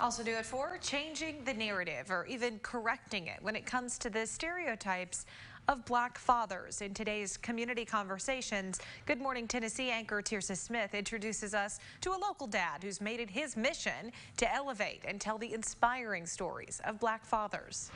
Also do it for changing the narrative or even correcting it when it comes to the stereotypes of black fathers. In today's community conversations, Good Morning Tennessee anchor Tirsa Smith introduces us to a local dad who's made it his mission to elevate and tell the inspiring stories of black fathers.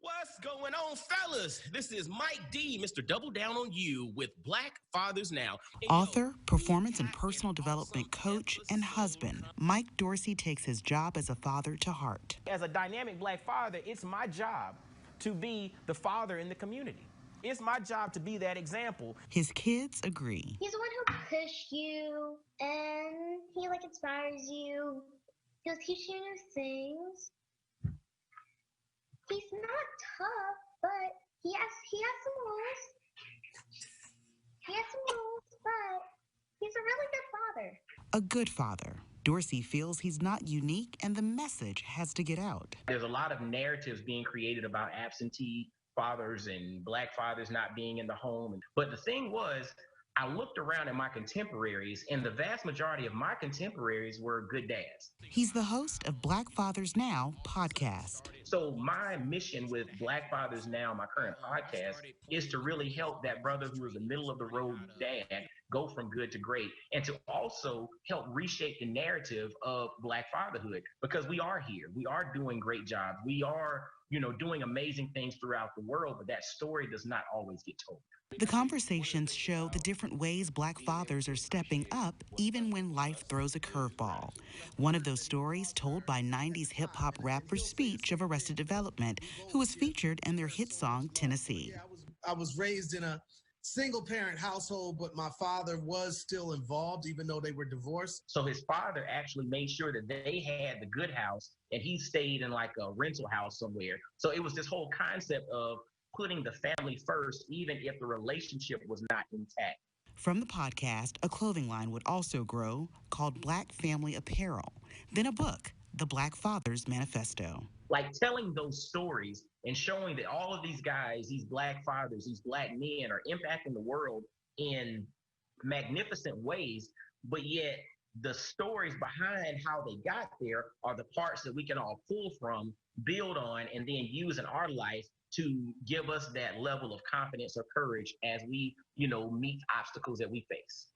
What's going on, fellas? This is Mike D, Mr. Double Down on You with Black Fathers Now. Author, performance and personal development coach, and husband, Mike Dorsey takes his job as a father to heart. As a dynamic black father, it's my job to be the father in the community. It's my job to be that example. His kids agree. He's the one who pushed you, and he inspires you. He'll teach you new things. He's not tough, but he has some rules. He has some rules, but he's a really good father. A good father. Dorsey feels he's not unique and the message has to get out. There's a lot of narratives being created about absentee fathers and black fathers not being in the home. But the thing was, I looked around at my contemporaries, and the vast majority of my contemporaries were good dads. He's the host of Black Fathers Now podcast. So my mission with Black Fathers Now, my current podcast, is to really help that brother who is a middle-of-the-road dad go from good to great, and to also help reshape the narrative of black fatherhood, because we are here. We are doing great jobs. We are, doing amazing things throughout the world, but that story does not always get told. The conversations show the different ways black fathers are stepping up even when life throws a curveball. One of those stories told by 90s hip-hop rapper Speech of Arrested Development, who was featured in their hit song, Tennessee. I was raised in a single-parent household, but my father was still involved, even though they were divorced. So his father actually made sure that they had the good house, and he stayed in like a rental house somewhere. So it was this whole concept of putting the family first, even if the relationship was not intact. From the podcast, a clothing line would also grow called Black Family Apparel, then a book, The Black Fathers Manifesto. Like telling those stories and showing that all of these guys, these black fathers, these black men are impacting the world in magnificent ways, but yet the stories behind how they got there are the parts that we can all pull from, build on, and then use in our life to give us that level of confidence or courage as we, meet obstacles that we face.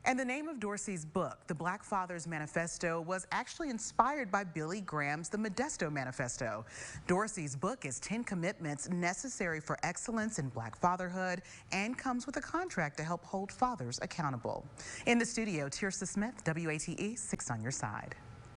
And the name of Dorsey's book, The Black Fathers Manifesto, was actually inspired by Billy Graham's The Modesto Manifesto. Dorsey's book is 10 commitments necessary for excellence in black fatherhood and comes with a contract to help hold fathers accountable. In the studio, Tirsa Smith, WATE, 6 on your side.